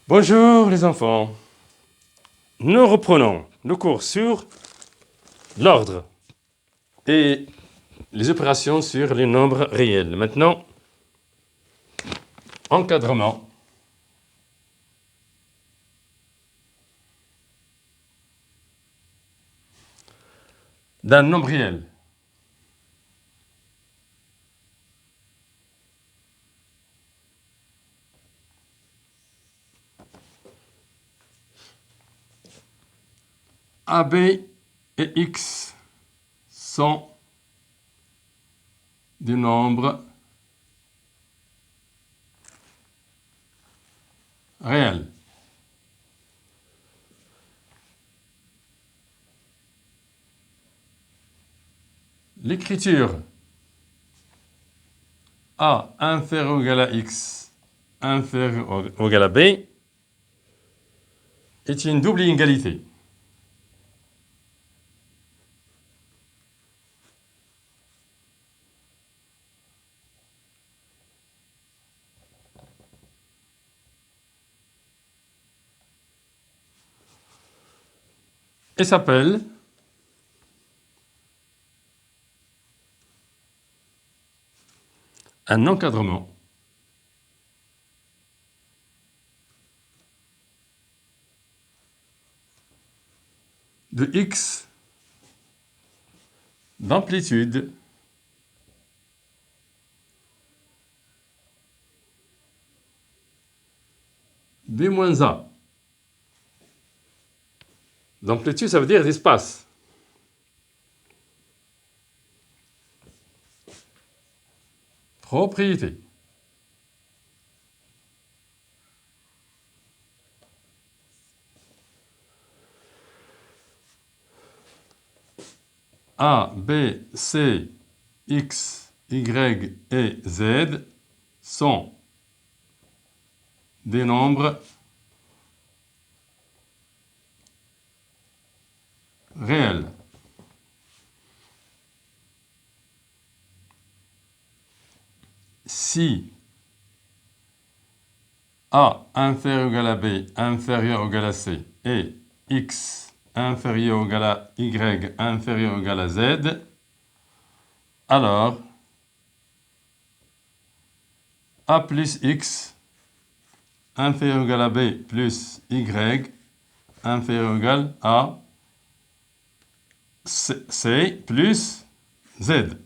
Bonjour les enfants. Nous reprenons le cours sur l'ordre et les opérations sur les nombres réels. Maintenant, encadrement. D'un nombre réel. AB et X sont des nombres réels. L'écriture A inférieur ou égal à X inférieur ou égal à B est une double inégalité. Et s'appelle un encadrement de X d'amplitude B-A. D'amplitude, ça veut dire d'espace. Propriété. A, B, C, X, Y et Z sont des nombres réels. Si A inférieur ou égal à B inférieur ou égal à C et X inférieur ou égal à Y inférieur ou égal à Z, alors A plus X inférieur ou égal à B plus Y inférieur ou égal à C plus Z.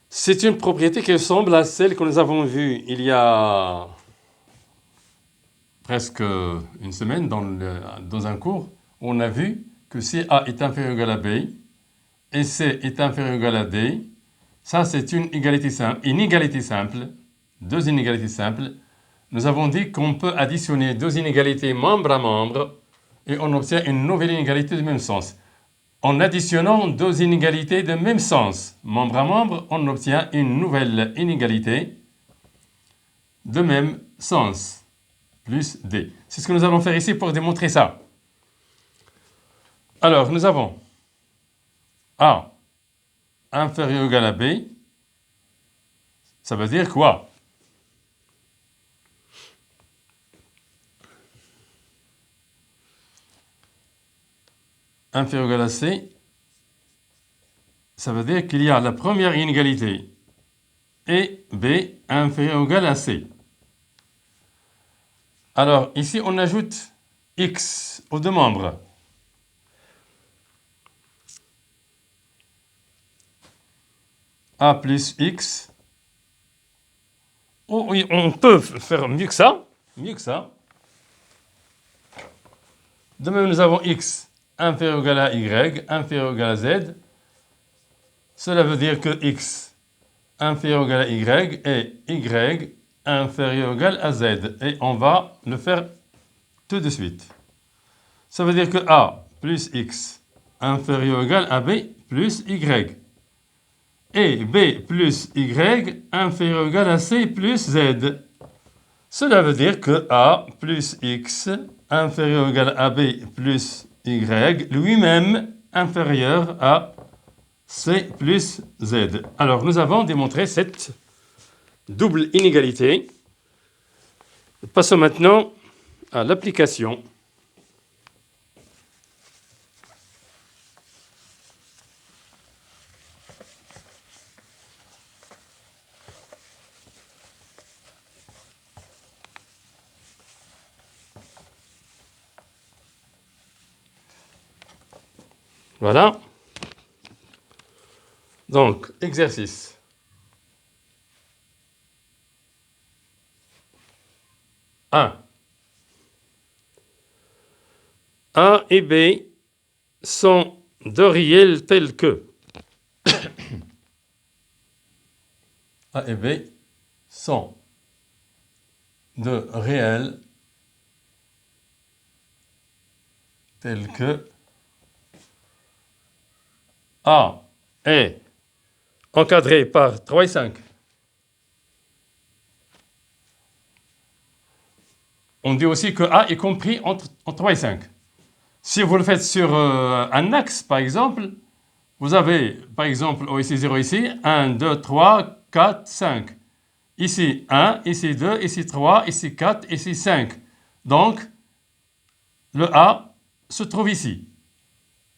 C'est une propriété qui ressemble à celle que nous avons vue il y a presque une semaine dans un cours. On a vu que si A est inférieur ou égal à B et C est inférieur ou égal à D, ça c'est une inégalité simple, deux inégalités simples. Nous avons dit qu'on peut additionner deux inégalités membre à membre et on obtient une nouvelle inégalité du même sens. En additionnant deux inégalités de même sens, membre à membre, on obtient une nouvelle inégalité de même sens, plus D. C'est ce que nous allons faire ici pour démontrer ça. Alors, nous avons A inférieur ou égal à B. Ça veut dire quoi? Inférieur ou égal à C, ça veut dire qu'il y a la première inégalité et B inférieur ou égal à C. Alors, ici, on ajoute X aux deux membres. A plus X. Oh, oui, on peut faire mieux que ça. Mieux que ça. De même, nous avons X inférieur ou égal à Y, inférieur ou égal à Z. Cela veut dire que X inférieur ou égal à Y et Y inférieur ou égal à Z. Et on va le faire tout de suite. Ça veut dire que A plus X inférieur ou égal à B plus Y. Et B plus Y inférieur ou égal à C plus Z. Cela veut dire que A plus X inférieur ou égal à B plus Y lui-même inférieur à C plus Z. Alors nous avons démontré cette double inégalité Passons maintenant à l'application. Voilà. Donc, exercice. A et B sont deux réels tels que A et B sont de réels tels que A est encadré par 3 et 5. On dit aussi que A est compris entre 3 et 5. Si vous le faites sur un axe, par exemple, vous avez, par exemple, ici 0, ici, 1, 2, 3, 4, 5. Ici 1, ici 2, ici 3, ici 4, ici 5. Donc, le A se trouve ici,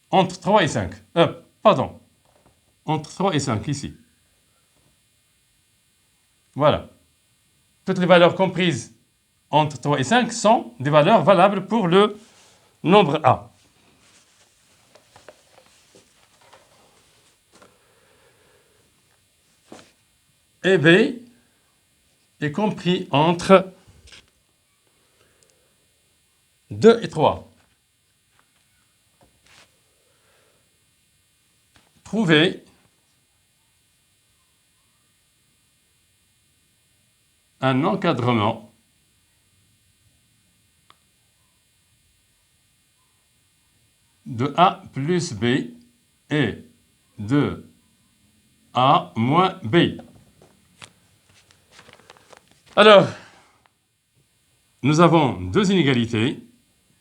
entre 3 et 5. Pardon, entre 3 et 5, ici. Voilà. Toutes les valeurs comprises entre 3 et 5 sont des valeurs valables pour le nombre A. Et B est compris entre 2 et 3. Trouvez un encadrement de A plus B et de A moins B. Alors, nous avons deux inégalités.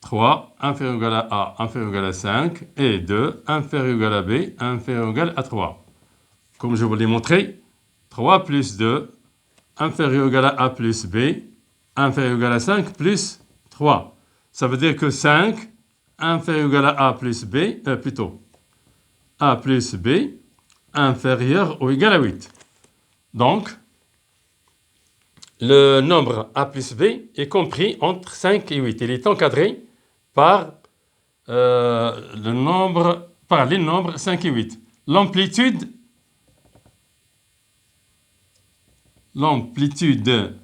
3 inférieur ou égal à A inférieur ou égal à 5 et 2 inférieur ou égal à B inférieur ou égal à 3. Comme je vous l'ai montré, 3 plus 2 inférieur ou égal à A plus B inférieur ou égal à 5 plus 3. Ça veut dire que 5 inférieur ou égal à A plus B, plutôt A plus B inférieur ou égal à 8. Donc, le nombre A plus B est compris entre 5 et 8. Il est encadré par les nombres 5 et 8. L'amplitude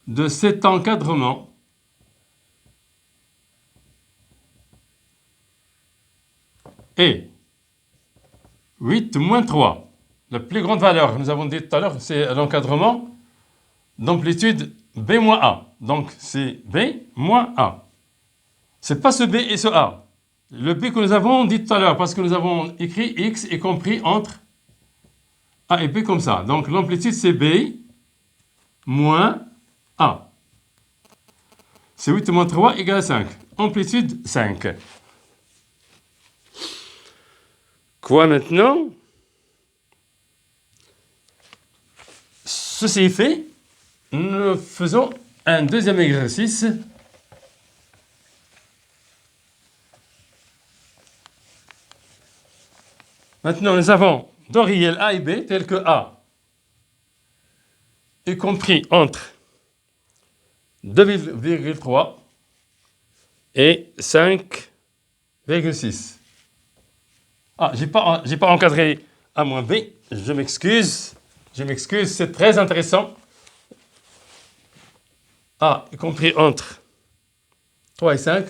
de cet encadrement est 8 moins 3. La plus grande valeur, nous avons dit tout à l'heure, c'est l'encadrement d'amplitude B moins A. Donc, c'est B moins A. Ce n'est pas ce B et ce A. Le B que nous avons dit tout à l'heure, parce que nous avons écrit X est compris entre A et B comme ça. Donc, l'amplitude, c'est B moins A. C'est 8 moins 3 égale à 5. Amplitude 5. Quoi maintenant? Ceci est fait. Nous faisons un deuxième exercice. Maintenant, nous avons deux réels A et B tels que A est compris entre 2,3 et 5,6. Ah, j'ai pas encadré A moins B. Je m'excuse, c'est très intéressant. A est compris entre 3 et 5.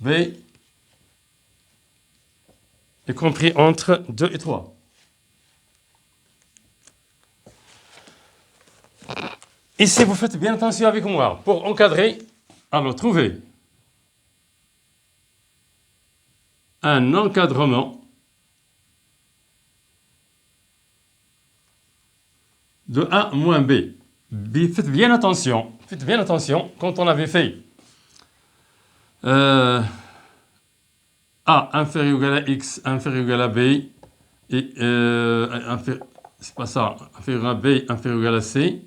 B est compris entre 2 et 3. Ici, vous faites bien attention avec moi. Pour encadrer, alors trouvez un encadrement de A moins B. Faites bien attention quand on avait fait A inférieur ou égal à X inférieur ou égal à B et c'est pas ça, inférieur à B inférieur ou égal à C,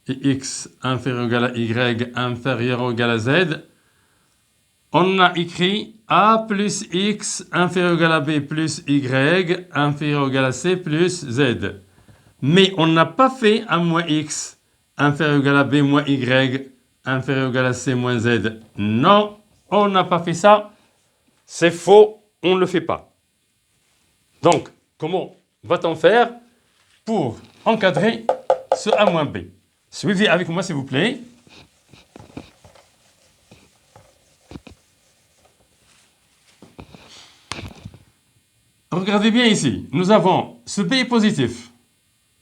et X inférieur ou égal à Y inférieur ou égal à Z, on a écrit A plus X inférieur ou égal à B plus Y inférieur ou égal à C plus Z. Mais on n'a pas fait A moins X inférieur ou égal à B moins Y inférieur ou égal à C moins Z. Non, on n'a pas fait ça. C'est faux, on ne le fait pas. Donc, comment va-t-on faire pour encadrer ce A moins B? Suivez avec moi s'il vous plaît. Regardez bien ici, nous avons ce B est positif.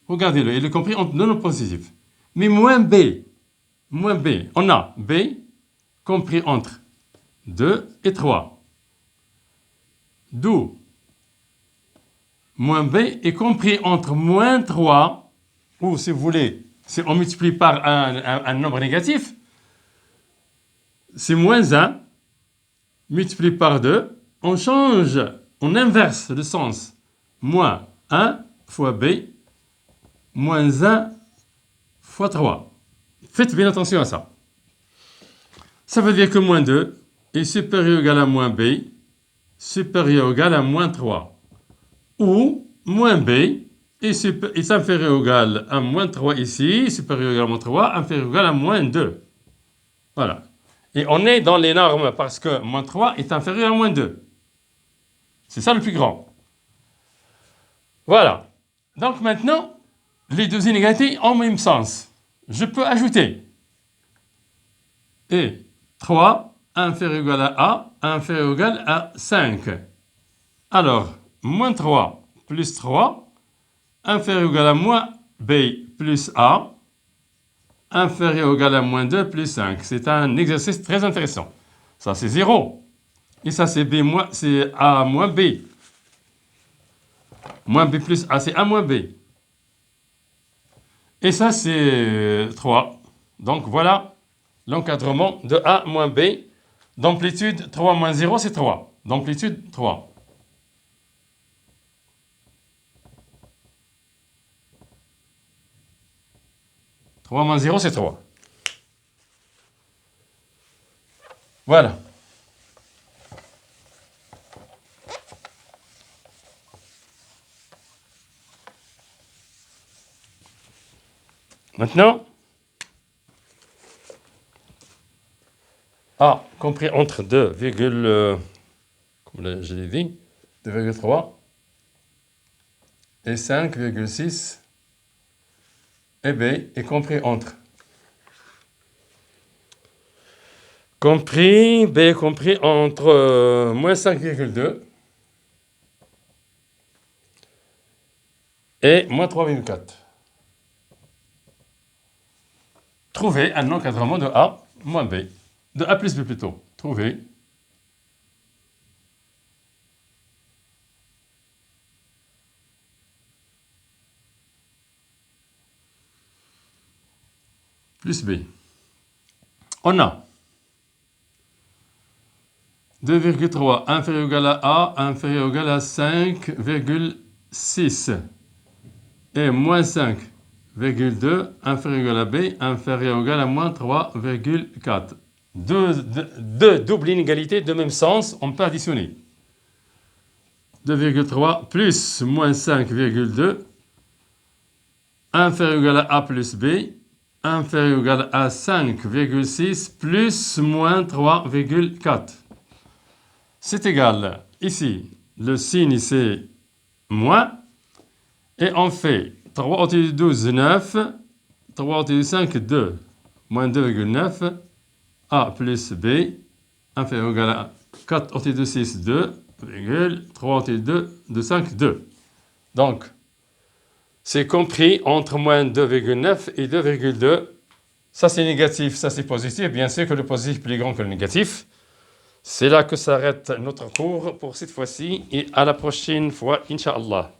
Regardez-le, il est compris entre non positif. Mais moins B, on a B compris entre 2 et 3. D'où moins B est compris entre moins 3, ou si vous voulez, si on multiplie par un nombre négatif, c'est moins 1 multiplié par 2, on change, on inverse le sens. Moins 1 fois B, moins 1 fois 3. Faites bien attention à ça. Ça veut dire que moins 2 est supérieur ou égal à moins B, supérieur ou égal à moins 3. Ou moins B est inférieur ou égal à moins 3 ici, supérieur ou égal à moins 3, inférieur ou égal à moins 2. Voilà. Et on est dans les normes parce que moins 3 est inférieur à moins 2. C'est ça le plus grand. Voilà. Donc maintenant, les deux inégalités ont le même sens. Je peux ajouter. Et 3 inférieur ou égal à A, inférieur ou égal à 5. Alors, moins 3 plus 3, inférieur ou égal à moins B plus A, inférieur ou égal à moins 2 plus 5. C'est un exercice très intéressant. Ça, c'est 0. Et ça, c'est c'est A moins B. Moins B plus A, c'est A moins B. Et ça, c'est 3. Donc, voilà l'encadrement de A moins B. D'amplitude 3 moins 0, c'est 3. D'amplitude 3. « 3 moins 0, c'est 3. Voilà. Maintenant, A compris entre 2, comme je l'ai dit, 2,3 et 5,6 et B est compris entre. B est compris entre moins 5,2 et moins 3,4. Trouvez un encadrement de A moins B. De A plus B plutôt. Trouvez. Plus B. On a 2,3 inférieur ou égal à A, inférieur ou égal à 5,6. Et moins 5,2 inférieur ou égal à B, inférieur ou égal à moins 3,4. Deux doubles inégalités de même sens, on peut additionner. 2,3 plus moins 5,2 inférieur ou égal à A plus B, inférieur ou égal à 5,6 plus moins 3,4. C'est égal, ici, le signe c'est moins, et on fait 3 au-dessus de 12, 9, 3 au-dessus de 5, 2, moins 2,9, A plus B, inférieur ou égal à 4 au-dessus de 6, 2, 3 au-dessus de 5, 2. Donc, c'est compris entre moins 2,9 et 2,2. Ça c'est négatif, ça c'est positif. Bien sûr que le positif est plus grand que le négatif. C'est là que s'arrête notre cours pour cette fois-ci et à la prochaine fois, Inch'Allah.